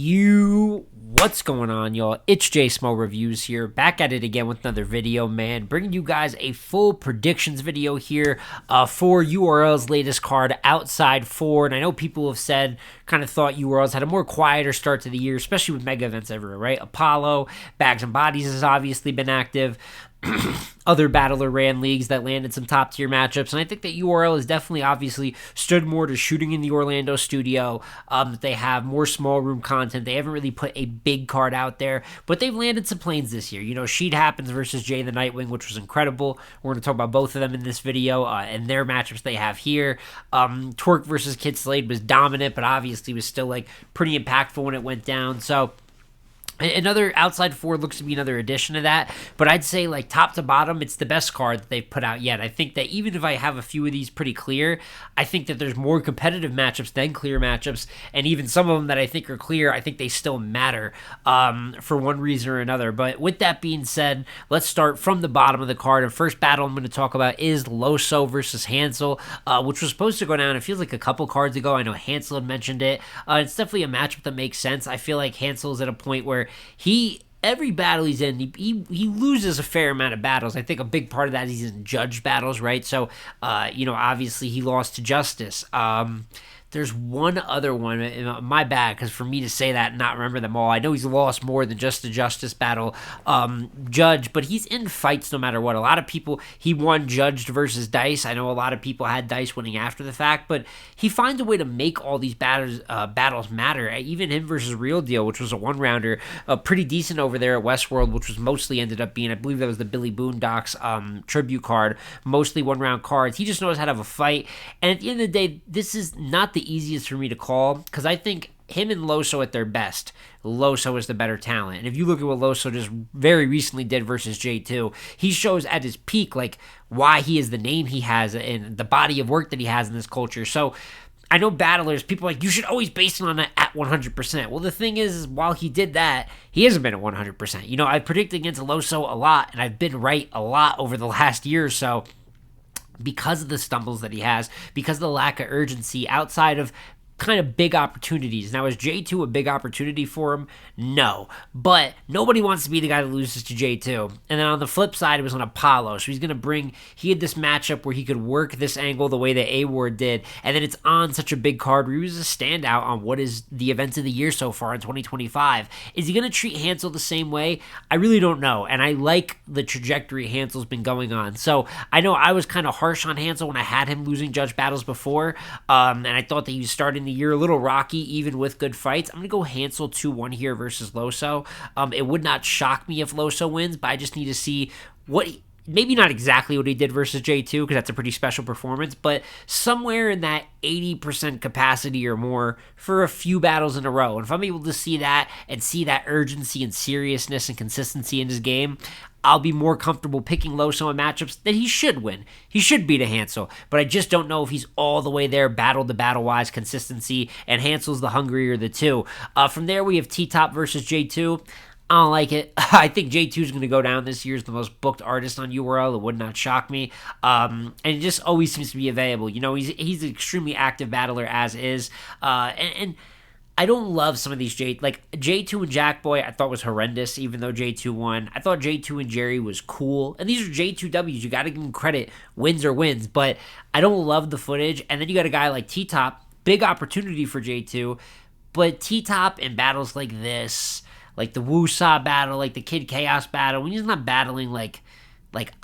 What's going on, y'all? It's J Smo Reviews here, back at it again with another video, man. Bringing you guys a full predictions video here for URL's latest card, Outside 4. And I know people have said, kind of thought URL's had a more quieter start to the year, especially with mega events everywhere, right? Apollo, Bags and Bodies has obviously been active. Other Battler ran leagues that landed some top tier matchups, and I think that URL has definitely obviously stood more to shooting in the Orlando studio. That they have more small room content. They haven't really put a big card out there, but they've landed some planes this year. You know, Sheet Happens versus Jay the Nightwing, which was incredible. We're going to talk about both of them in this video and their matchups they have here. Twerk versus Kid Slade was dominant, but obviously was still like pretty impactful when it went down. So another Outside 4 looks to be another addition to that, but I'd say like top to bottom, it's the best card that they've put out yet. I think that even if I have a few of these pretty clear, I think that there's more competitive matchups than clear matchups, and even some of them that I think are clear, I think they still matter for one reason or another. But with that being said, let's start from the bottom of the card. And first battle I'm going to talk about is Loso versus Hansel, which was supposed to go down, it feels like a couple cards ago. I know Hansel had mentioned it. It's definitely a matchup that makes sense. I feel like Hansel's at a point where every battle he's in, he loses a fair amount of battles. I think a big part of that is he's in judged battles, right? So, obviously he lost to Justice. There's one other one, my bad, because for me to say that and not remember them all, I know he's lost more than just the Justice battle Judge, but he's in fights no matter what. A lot of people, he won Judged versus Dice. I know a lot of people had Dice winning after the fact, but he finds a way to make all these battles matter. Even him versus Real Deal, which was a one-rounder, pretty decent over there at Westworld, which was mostly ended up being, I believe that was the Billy Boondocks tribute card, mostly one-round cards. He just knows how to have a fight, and at the end of the day, this is not the easiest for me to call, because I think him and Loso at their best, Loso is the better talent. And if you look at what Loso just very recently did versus J2, he shows at his peak like why he is the name he has and the body of work that he has in this culture. So I know battlers, people are like, you should always base it on that at 100%. Well, the thing is while he did that, he hasn't been at 100%. You know, I predicted against Loso a lot, and I've been right a lot over the last year or so, because of the stumbles that he has, because of the lack of urgency outside of kind of big opportunities. Now, is J2 a big opportunity for him? No. But nobody wants to be the guy that loses to J2. And then on the flip side, it was on Apollo. So he had this matchup where he could work this angle the way that A-Ward did. And then it's on such a big card where he was a standout on what is the events of the year so far in 2025. Is he going to treat Hansel the same way? I really don't know. And I like the trajectory Hansel's been going on. So I know I was kind of harsh on Hansel when I had him losing judge battles before. And I thought that he was starting the year a little rocky, even with good fights. I'm going to go Hansel 2-1 here versus Loso. It would not shock me if Loso wins, but I just need to see maybe not exactly what he did versus J2, because that's a pretty special performance, but somewhere in that 80% capacity or more for a few battles in a row. And if I'm able to see that and see that urgency and seriousness and consistency in his game, I'll be more comfortable picking Loso in matchups that he should win. He should beat a Hansel, but I just don't know if he's all the way there battle to battle-wise consistency, and Hansel's the hungrier of the two. From there, we have T-Top versus J2. I don't like it. I think J2 is going to go down this year as the most booked artist on URL. It would not shock me. And it just always seems to be available. You know, he's an extremely active battler as is. And I don't love some of these J2 and Jackboy I thought was horrendous, even though J2 won. I thought J2 and Jerry was cool. And these are J2Ws. You got to give them credit. Wins are wins. But I don't love the footage. And then you got a guy like T-Top. Big opportunity for J2. But T-Top in battles like this, like the Woo-Saw battle, like the Kid Chaos battle, when he's not battling like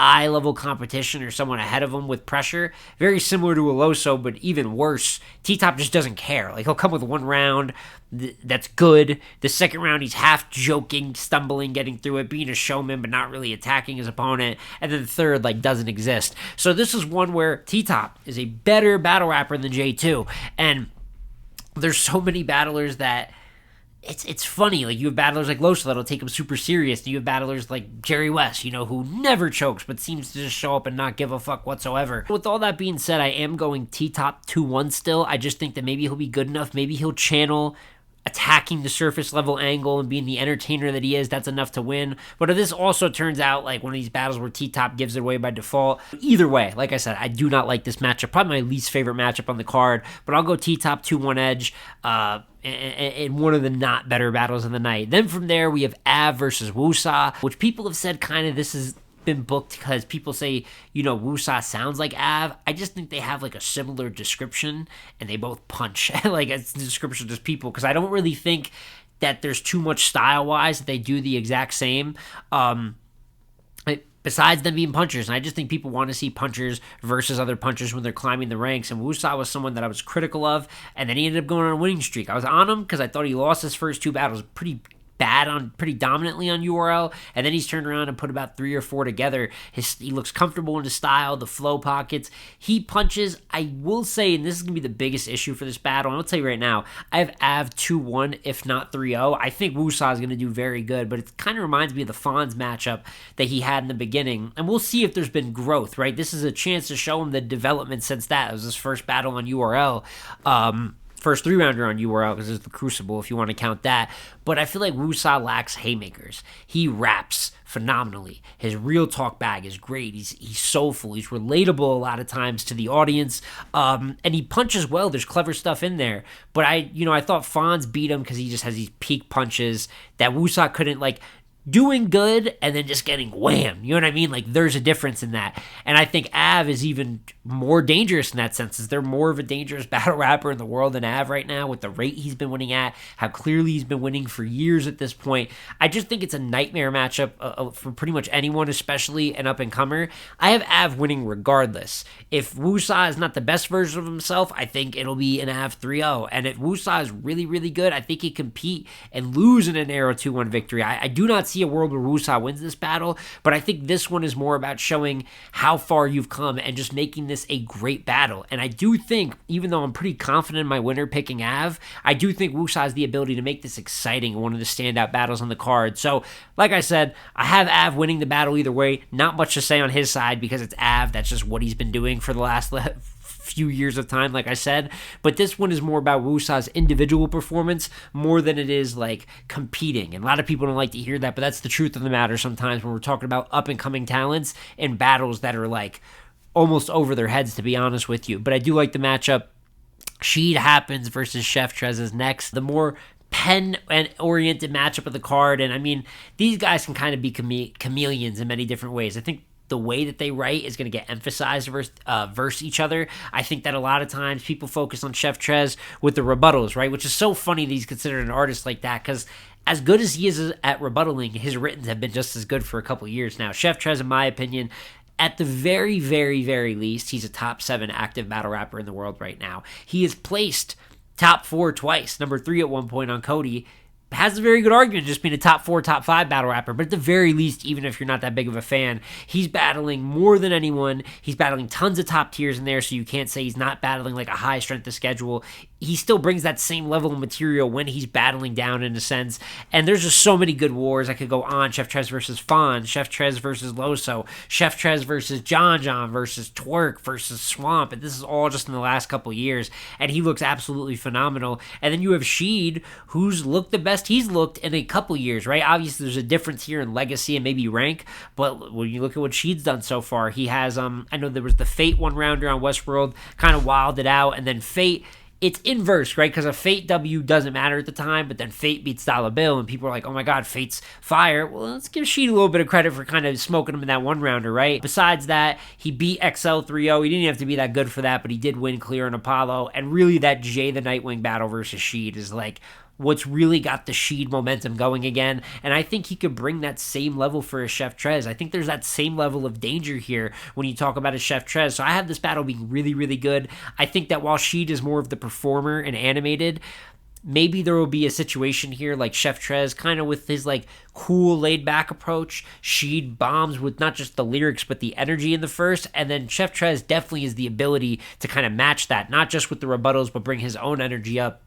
eye-level competition or someone ahead of him with pressure, very similar to a Loso, but even worse, T-Top just doesn't care. Like, he'll come with one round that's good. The second round, he's half joking, stumbling, getting through it, being a showman, but not really attacking his opponent. And then the third, doesn't exist. So this is one where T-Top is a better battle rapper than J2. And there's so many battlers that it's funny. Like, you have battlers like Loso that'll take him super serious, and you have battlers like Jerry West, who never chokes but seems to just show up and not give a fuck whatsoever. With all that being said, I am going T-Top 2-1 still. I just think that maybe he'll be good enough. Maybe he'll channel attacking the surface level angle and being the entertainer that he is, that's enough to win. But if this also turns out like one of these battles where T-Top gives it away by default, either way, like I said, I do not like this matchup. Probably my least favorite matchup on the card, but I'll go T-Top 2-1 edge in one of the not better battles of the night. Then from there, we have Av versus Wusa, which people have said kind of this has been booked because people say, Wusa sounds like Av. I just think they have like a similar description and they both punch. Like it's the description of people, because I don't really think that there's too much style-wise that they do the exact same. Besides them being punchers, and I just think people want to see punchers versus other punchers when they're climbing the ranks, and Wusa was someone that I was critical of, and then he ended up going on a winning streak. I was on him because I thought he lost his first two battles pretty dominantly on URL, and then he's turned around and put about 3 or 4 together. He looks comfortable in his style, the flow pockets. He punches, I will say, and this is going to be the biggest issue for this battle, and I'll tell you right now, I have Av 2-1, if not 3-0. I think Wusa is going to do very good, but it kind of reminds me of the Fonz matchup that he had in the beginning, and we'll see if there's been growth, right? This is a chance to show him the development since that. It was his first battle on URL. First 3-rounder on URL, because it's the Crucible if you want to count that. But I feel like Wusa lacks haymakers. He raps phenomenally. His real talk bag is great. He's soulful. He's relatable a lot of times to the audience. And he punches well. There's clever stuff in there. But I thought Fonz beat him because he just has these peak punches that Wusa couldn't, like, doing good and then just getting wham. You know what I mean? Like, there's a difference in that. And I think Av is even more dangerous in that sense. Is there more of a dangerous battle rapper in the world than Av right now with the rate he's been winning at, how clearly he's been winning for years at this point? I just think it's a nightmare matchup for pretty much anyone, especially an up-and-comer. I have Av winning regardless. If Wusa is not the best version of himself, I think it'll be an Av 3-0. And if Wusa is really, really good, I think he can compete and lose in an Arrow 2-1 victory. I do not see a world where Wusa wins this battle, but I think this one is more about showing how far you've come and just making this a great battle. And I do think, even though I'm pretty confident in my winner picking Av, I do think Wusa has the ability to make this exciting, one of the standout battles on the card. So, like I said, I have Av winning the battle either way. Not much to say on his side because it's Av. That's just what he's been doing for the last few years of time, like I said. But this one is more about Wusa's individual performance more than it is like competing. And a lot of people don't like to hear that, but that's the truth of the matter sometimes when we're talking about up-and-coming talents in battles that are like almost over their heads, to be honest with you. But I do like the matchup. Sheed happens versus Chef Trez is next. The more pen-oriented matchup of the card. And I mean, these guys can kind of be chameleons in many different ways. I think the way that they write is going to get emphasized versus each other. I think that a lot of times people focus on Chef Trez with the rebuttals, right? Which is so funny that he's considered an artist like that, because as good as he is at rebuttaling, his writtens have been just as good for a couple years now. Chef Trez, in my opinion, at the very, very, very least, he's a top 7 active battle rapper in the world right now. He is placed top 4 twice, number 3 at one point on Cody. Has a very good argument just being a top 4, top 5 battle rapper, but at the very least, even if you're not that big of a fan, he's battling more than anyone. He's battling tons of top tiers in there, so you can't say he's not battling like a high strength of schedule. He still brings that same level of material when he's battling down, in a sense. And there's just so many good wars. I could go on. Chef Trez versus Fawn, Chef Trez versus Loso, Chef Trez versus John versus Twerk versus Swamp. And this is all just in the last couple years. And he looks absolutely phenomenal. And then you have Sheed, who's looked the best he's looked in a couple years, right? Obviously, there's a difference here in legacy and maybe rank. But when you look at what Sheed's done so far, he has, I know there was the Fate 1-rounder on Westworld, kind of wilded out. And then Fate, it's inverse, right? Because a Fate W doesn't matter at the time, but then Fate beats Dollar Bill, and people are like, oh my God, Fate's fire. Well, let's give Sheed a little bit of credit for kind of smoking him in that 1-rounder, right? Besides that, he beat XL 3-0. He didn't have to be that good for that, but he did win clear in Apollo. And really, that Jay the Nightwing battle versus Sheed is like what's really got the Sheed momentum going again. And I think he could bring that same level for a Chef Trez. I think there's that same level of danger here when you talk about a Chef Trez. So I have this battle being really, really good. I think that while Sheed is more of the performer and animated, maybe there will be a situation here like Chef Trez, kind of with his like cool laid back approach. Sheed bombs with not just the lyrics, but the energy in the first. And then Chef Trez definitely has the ability to kind of match that, not just with the rebuttals, but bring his own energy up.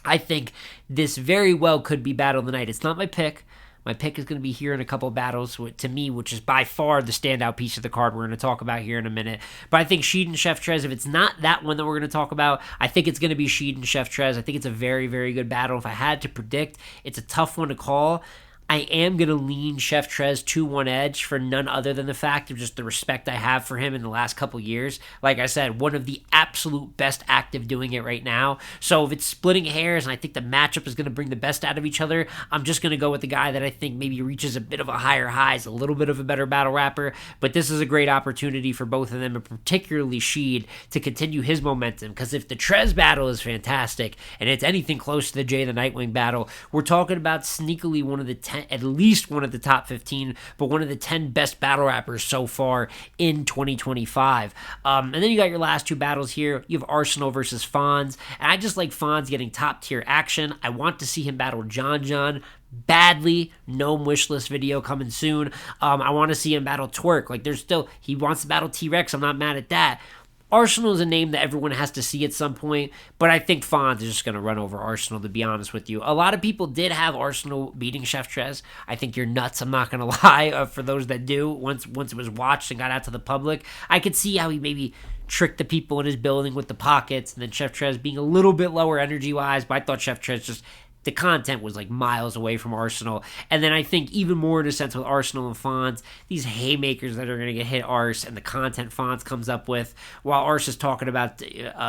I think this very well could be battle of the night. It's not my pick. My pick is going to be here in a couple battles, to me, which is by far the standout piece of the card we're going to talk about here in a minute. But I think Sheed and Chef Trez, if it's not that one that we're going to talk about, I think it's going to be Sheed and Chef Trez. I think it's a very, very good battle. If I had to predict, it's a tough one to call. I am going to lean Chef Trez 2-1 edge for none other than the fact of just the respect I have for him in the last couple years. Like I said, one of the absolute best active doing it right now. So if it's splitting hairs and I think the matchup is going to bring the best out of each other, I'm just going to go with the guy that I think maybe reaches a bit of a higher highs, a little bit of a better battle rapper. But this is a great opportunity for both of them, and particularly Sheed, to continue his momentum. Because if the Trez battle is fantastic and it's anything close to the Jay the Nightwing battle, we're talking about sneakily one of the 10, at least one of the top 15, but one of the 10 best battle rappers so far in 2025. And then you got your last two battles here. You have Arsenal versus Fonz, and I just like Fonz getting top tier action. I want to see him battle John badly. Gnome wishlist video coming soon. I want to see him battle Twerk. Like, he wants to battle T-Rex. I'm not mad at that. Arsenal is a name that everyone has to see at some point, but I think Fonz is just going to run over Arsenal, to be honest with you. A lot of people did have Arsenal beating Chef Trez. I think you're nuts. I'm not going to lie. For those that do, once it was watched and got out to the public, I could see how he maybe tricked the people in his building with the pockets, and then Chef Trez being a little bit lower energy-wise, but I thought Chef Trez just... the content was like miles away from Arsenal. And then I think even more in a sense with Arsenal and Fonz, these haymakers that are going to get hit Ars and the content Fonz comes up with, while Ars is talking about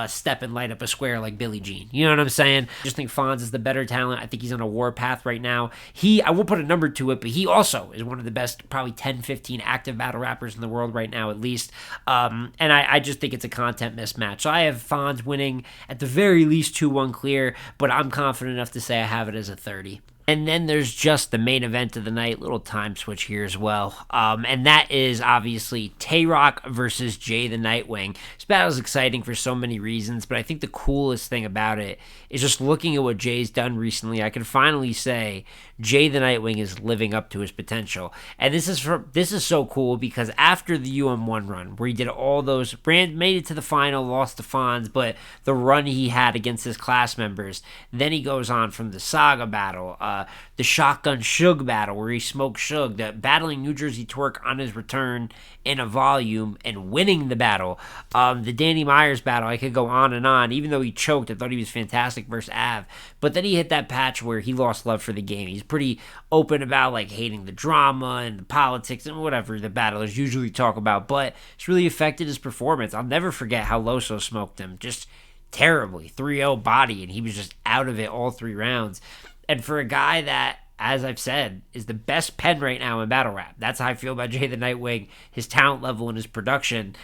step and light up a square like Billie Jean. You know what I'm saying? I just think Fonz is the better talent. I think he's on a warpath right now. I won't put a number to it, but he also is one of the best, probably 10, 15 active battle rappers in the world right now at least. And I just think it's a content mismatch. So I have Fonz winning at the very least 2-1 clear, but I'm confident enough to say I have it as a 30. And then there's just the main event of the night, little time switch here as well. And that is obviously Tay Roc versus Jay the Nightwing. This battle is exciting for so many reasons, but I think the coolest thing about it is just looking at what Jay's done recently. I can finally say Jay the Nightwing is living up to his potential. And this is so cool because after the UM1 run, where he did all those, made it to the final, lost to Fonz, but the run he had against his class members, then he goes on from the Saga battle, the Shotgun Suge battle where he smoked Suge, the battling New Jersey Twerk on his return in a volume and winning the battle, the Danny Myers battle. I could go on and on. Even though he choked, I thought he was fantastic versus Av. But then he hit that patch where he lost love for the game. He's pretty open about like hating the drama and the politics and whatever the battlers usually talk about, but it's really affected his performance. I'll never forget how Loso smoked him, just terribly, 3-0 body, and he was just out of it all 3 rounds. And for a guy that, as I've said, is the best pen right now in battle rap, that's how I feel about Jay the Nightwing, his talent level and his production.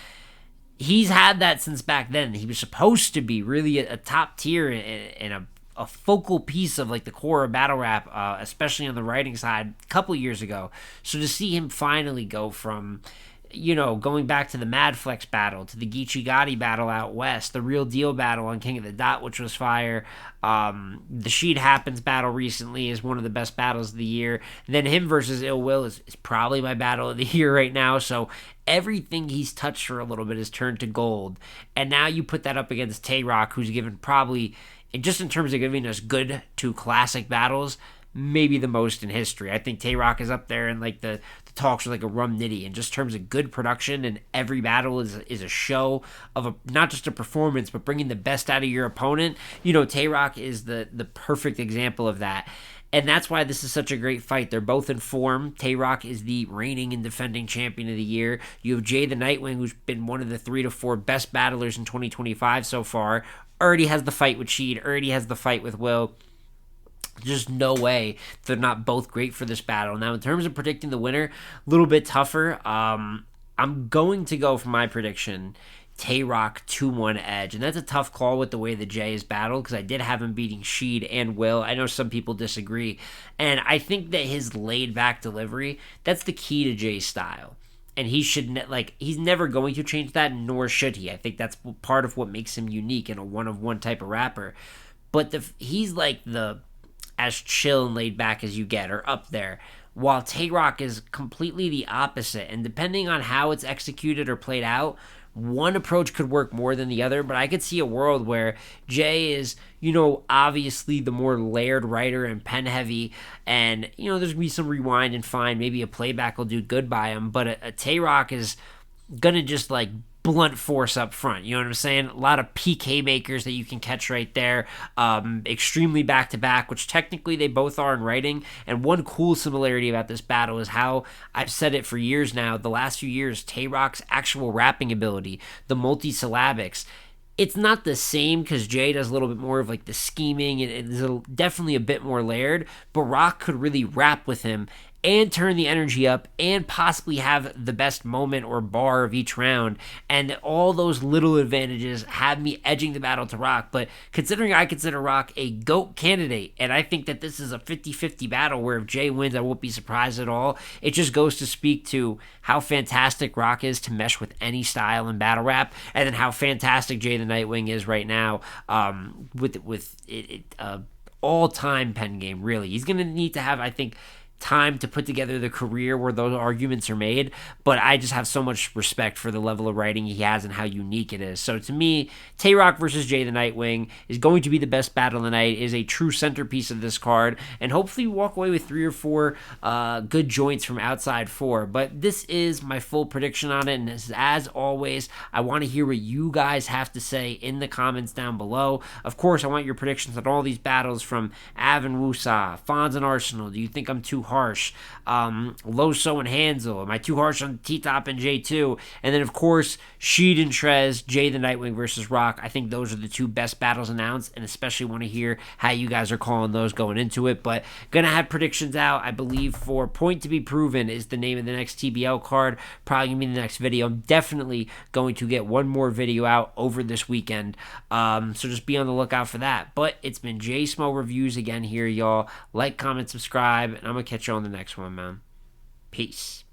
He's had that since back then. He was supposed to be really a top tier and a focal piece of like the core of battle rap, especially on the writing side a couple years ago. So to see him finally go from, going back to the Mad Flex battle, to the Geechee Gotti battle out west, the Real Deal battle on King of the Dot, which was fire. The Sheet Happens battle recently is one of the best battles of the year. And then him versus Ill Will is probably my battle of the year right now. So everything he's touched for a little bit has turned to gold. And now you put that up against Tay Roc, who's given probably, just in terms of giving us good to classic battles, maybe the most in history. I think Tay Roc is up there in like the talks with like a Rum Nitty, and just in terms of good production, and every battle is a show of not just a performance, but bringing the best out of your opponent. Tay Roc is the perfect example of that. And that's why this is such a great fight. They're both in form. Tay Roc is the reigning and defending champion of the year. You have Jay the Nightwing, who's been one of the 3 to 4 best battlers in 2025 so far. Already has the fight with Sheed. Already has the fight with Will. Just no way they're not both great for this battle. Now, in terms of predicting the winner, a little bit tougher. I'm going to go for my prediction, Tay Roc 2-1 edge. And that's a tough call with the way the Jay is battled, because I did have him beating Sheed and Will. I know some people disagree. And I think that his laid-back delivery, that's the key to Jay's style. And he should, he's never going to change that, nor should he. I think that's part of what makes him unique and a one-of-one type of rapper. But he's like as chill and laid back as you get, or up there, while Tay Roc is completely the opposite. And depending on how it's executed or played out, one approach could work more than the other, but I could see a world where Jay is, obviously the more layered writer and pen heavy, and, there's gonna be some rewind and fine. Maybe a playback will do good by him, but a Tay Roc is gonna just like blunt force up front. You know what I'm saying? A lot of PK makers that you can catch right there. Extremely back to back, which technically they both are in writing. And one cool similarity about this battle is how I've said it for years now. The last few years, Tay Roc's actual rapping ability, the multisyllabics. It's not the same because Jay does a little bit more of like the scheming and it's definitely a bit more layered, but Roc could really rap with him and turn the energy up and possibly have the best moment or bar of each round. And all those little advantages have me edging the battle to Roc. But considering I consider Roc a GOAT candidate, and I think that this is a 50-50 battle where if Jay wins, I won't be surprised at all. It just goes to speak to how fantastic Roc is to mesh with any style in battle rap, and then how fantastic Jay the Nightwing is right now with all-time pen game, really. He's going to need to have, I think, time to put together the career where those arguments are made, but I just have so much respect for the level of writing he has and how unique it is. So to me, Tay Roc versus Jay the Nightwing is going to be the best battle of the night, is a true centerpiece of this card, and hopefully we walk away with 3 or 4 good joints from outside 4. But this is my full prediction on it, and as always, I want to hear what you guys have to say in the comments down below. Of course, I want your predictions on all these battles from Av and Wusa, Fonz and Arsenal. Do you think I'm too harsh? Loso and Hansel. Am I too harsh on T-Top and J2? And then, of course, Sheed and Trez, Jay the Nightwing versus Roc. I think those are the 2 best battles announced, and especially want to hear how you guys are calling those going into it. But gonna have predictions out, I believe, for Point to be Proven is the name of the next TBL card. Probably gonna be the next video. I'm definitely going to get one more video out over this weekend. So just be on the lookout for that. But it's been J Smo Reviews again here, y'all. Like, comment, subscribe, and I'm gonna catch you on the next one, man. Peace.